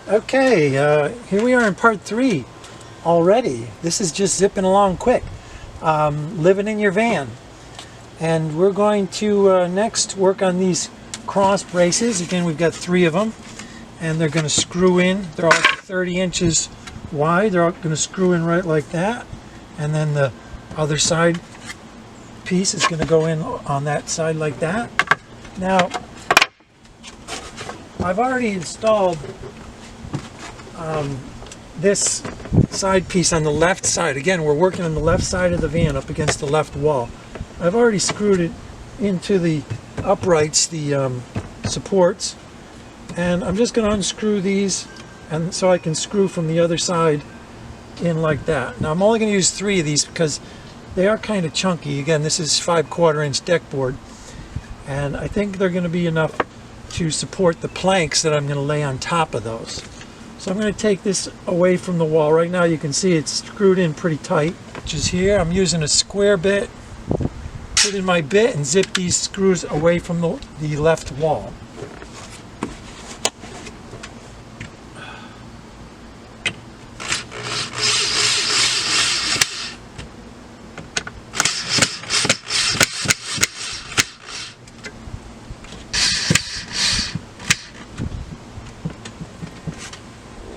Okay, here we are in part 3 already. This is just zipping along quick. Living in your van. And we're going to next work on these cross braces. Again, we've got 3 of them. And they're going to screw in. They're all 30 inches wide. They're all going to screw in right like that. And then the other side piece is going to go in on that side like that. Now, I've already installed this side piece on the left side. Again, we're working on the left side of the van up against the left wall. I've already screwed it into the uprights, the supports, and I'm just going to unscrew these, and so I can screw from the other side in like that. Now I'm only going to use 3 of these because they are kind of chunky. Again, this is 5/4 inch deck board, and I think they're going to be enough to support the planks that I'm going to lay on top of those. So I'm going to take this away from the wall. Right now you can see it's screwed in pretty tight, which is here. I'm using a square bit, put in my bit and zip these screws away from the left wall.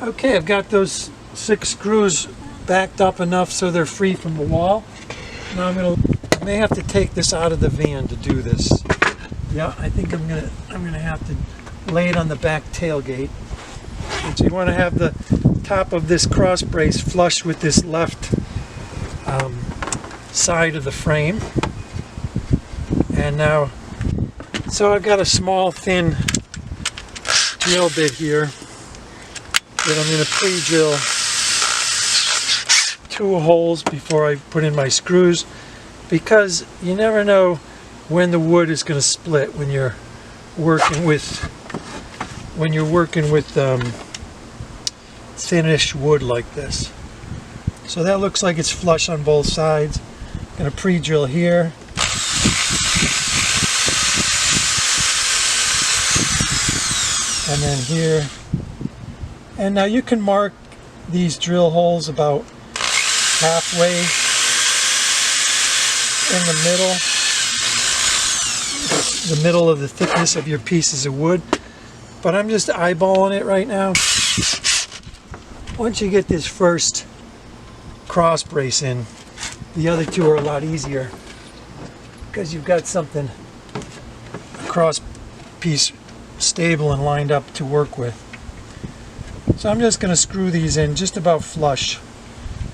Okay, I've got those 6 screws backed up enough so they're free from the wall. Now I may have to take this out of the van to do this. Yeah, I think I'm gonna have to lay it on the back tailgate. And so you want to have the top of this cross brace flush with this left side of the frame. And now, so I've got a small thin drill bit here that I'm going to pre-drill 2 holes before I put in my screws, because you never know when the wood is going to split when you're working with finished wood like this. So that looks like it's flush on both sides. I'm going to pre-drill here. And then here. And now you can mark these drill holes about halfway in the middle of the thickness of your pieces of wood. But I'm just eyeballing it right now. Once you get this first cross brace in, the other 2 are a lot easier because you've got something, a cross piece, stable and lined up to work with. So I'm just going to screw these in just about flush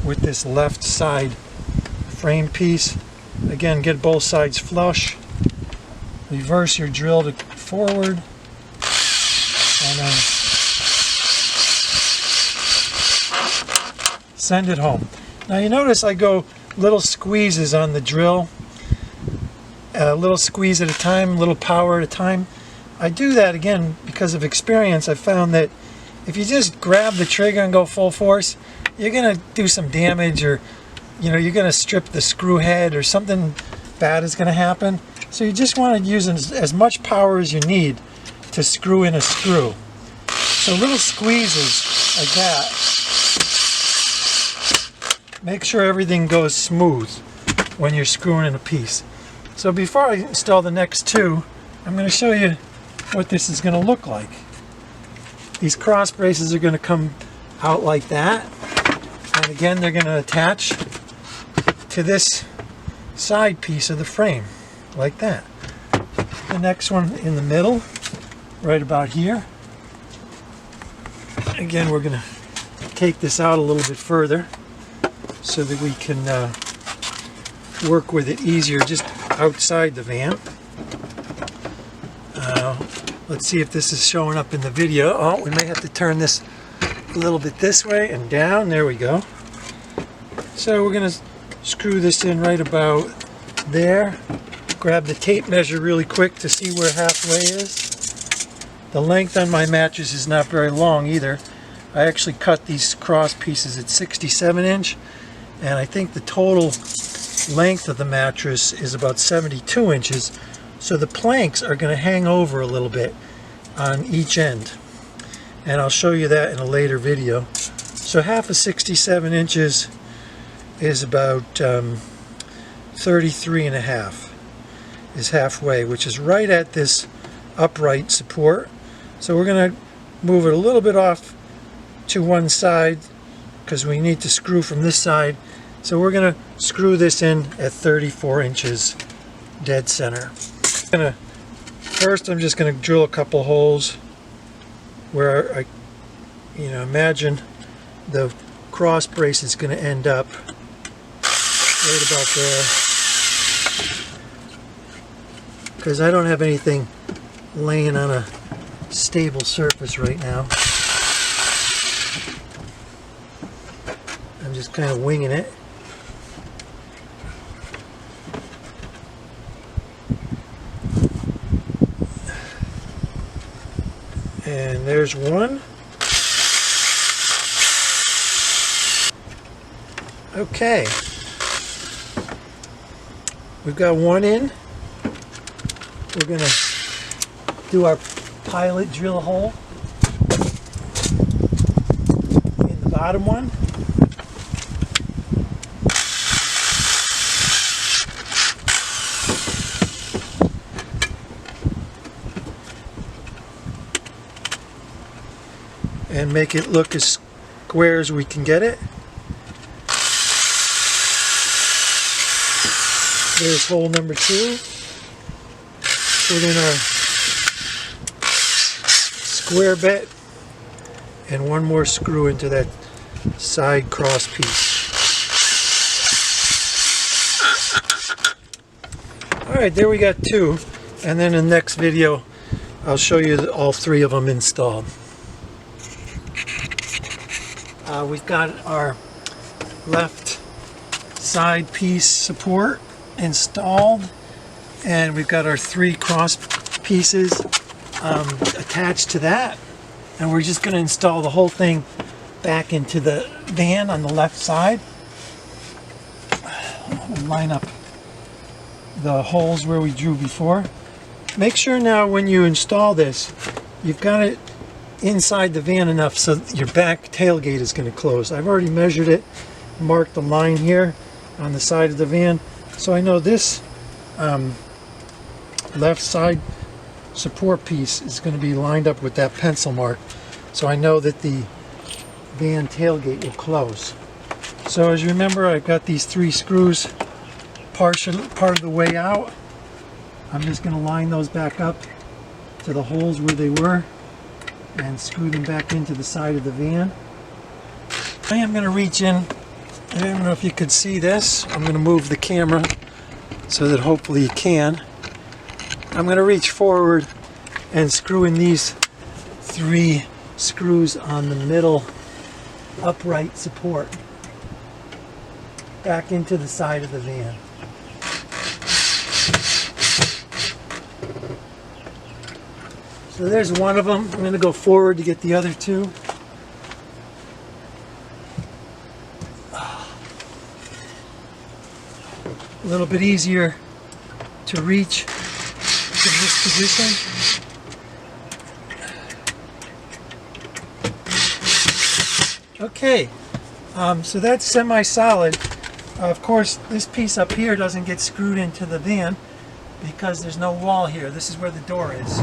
with this left side frame piece. Again, get both sides flush. Reverse your drill to forward. And then send it home. Now you notice I go little squeezes on the drill. A little squeeze at a time, little power at a time. I do that again because of experience. I found that if you just grab the trigger and go full force, you're going to do some damage, or you're going to strip the screw head, or something bad is going to happen. So you just want to use as much power as you need to screw in a screw. So little squeezes like that. Make sure everything goes smooth when you're screwing in a piece. So before I install the next 2, I'm going to show you what this is going to look like. These cross braces are going to come out like that, and again they're going to attach to this side piece of the frame like that. The next one in the middle, right about here. Again, we're going to take this out a little bit further so that we can work with it easier just outside the van. Let's see if this is showing up in the video. Oh, we may have to turn this a little bit this way and down. There we go. So we're going to screw this in right about there. Grab the tape measure really quick to see where halfway is. The length on my mattress is not very long either. I actually cut these cross pieces at 67 inch, and I think the total length of the mattress is about 72 inches. So the planks are going to hang over a little bit on each end. and I'll show you that in a later video. So half of 67 inches is about 33.5 is halfway, which is right at this upright support. So we're going to move it a little bit off to one side because we need to screw from this side. So we're going to screw this in at 34 inches dead center. First I'm just going to drill a couple holes where I imagine the cross brace is going to end up right about there, because I don't have anything laying on a stable surface right now. I'm just kind of winging it. And there's one. Okay. We've got one in. We're going to do our pilot drill hole in the bottom one. And make it look as square as we can get it. There's hole number 2. Put in our square bit and one more screw into that side cross piece. Alright, there we got 2, and then in the next video I'll show you all 3 of them installed. We've got our left side piece support installed, and we've got our 3 cross pieces attached to that, and we're just going to install the whole thing back into the van on the left side. We'll line up the holes where we drew before. Make sure now when you install this, you've got it inside the van enough so your back tailgate is going to close. I've already measured it, marked the line here on the side of the van, so I know this left side support piece is going to be lined up with that pencil mark, so I know that the van tailgate will close. So as you remember, I've got these 3 screws part of the way out. I'm just going to line those back up to the holes where they were and screw them back into the side of the van. I am going to reach in. I don't know if you could see this. I'm going to move the camera so that hopefully you can. I'm going to reach forward and screw in these 3 screws on the middle upright support back into the side of the van. So there's one of them. I'm going to go forward to get the other 2. A little bit easier to reach in this position. Okay, so that's semi-solid. Of course, this piece up here doesn't get screwed into the van because there's no wall here. This is where the door is.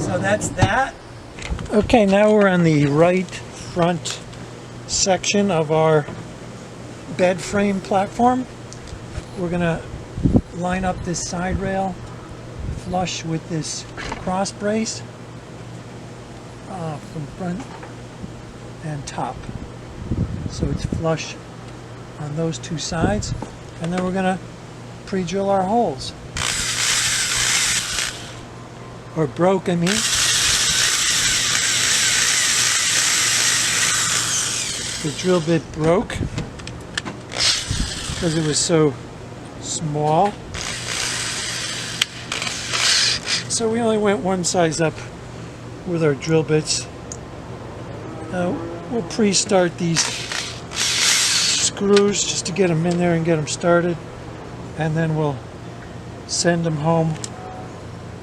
So that's that. Okay, now we're on the right front section of our bed frame platform. We're going to line up this side rail flush with this cross brace from front and top. So it's flush on those 2 sides, and then we're going to pre-drill our holes. Or broke, I mean. The drill bit broke because it was so small. So we only went one size up with our drill bits. We'll pre-start these screws just to get them in there and get them started, and then we'll send them home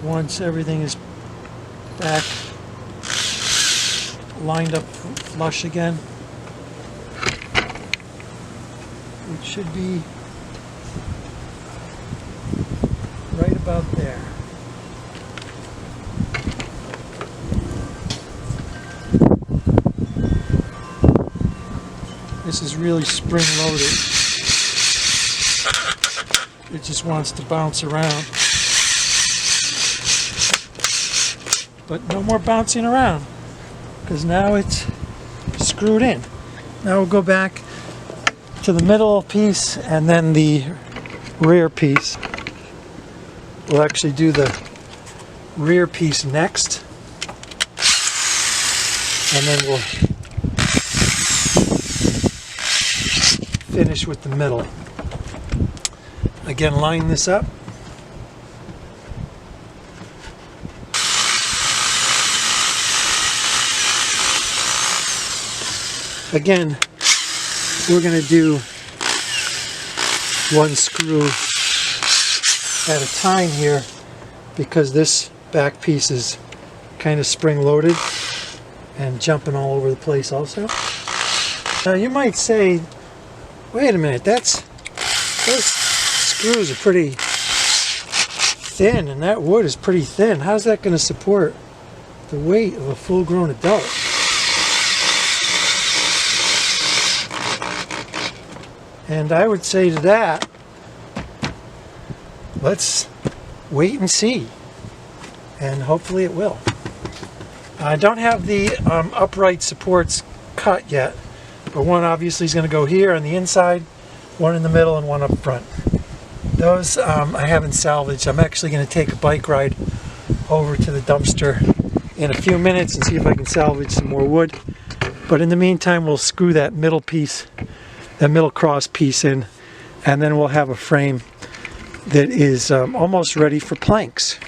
once everything is back lined up flush again. It should be right about there. This is really spring loaded. It just wants to bounce around. But no more bouncing around, because now it's screwed in. Now we'll go back to the middle piece and then the rear piece. We'll actually do the rear piece next, and then we'll finish with the middle. Again, line this up. Again, we're going to do one screw at a time here, because this back piece is kind of spring loaded and jumping all over the place also. Now you might say, wait a minute, those screws are pretty thin and that wood is pretty thin. How's that going to support the weight of a full-grown adult? And I would say to that, let's wait and see, and hopefully it will. I don't have the upright supports cut yet, but one obviously is going to go here on the inside, one in the middle, and one up front. Those I haven't salvaged. I'm actually going to take a bike ride over to the dumpster in a few minutes and see if I can salvage some more wood. But in the meantime, we'll screw that middle piece, that middle cross piece in, and then we'll have a frame that is almost ready for planks.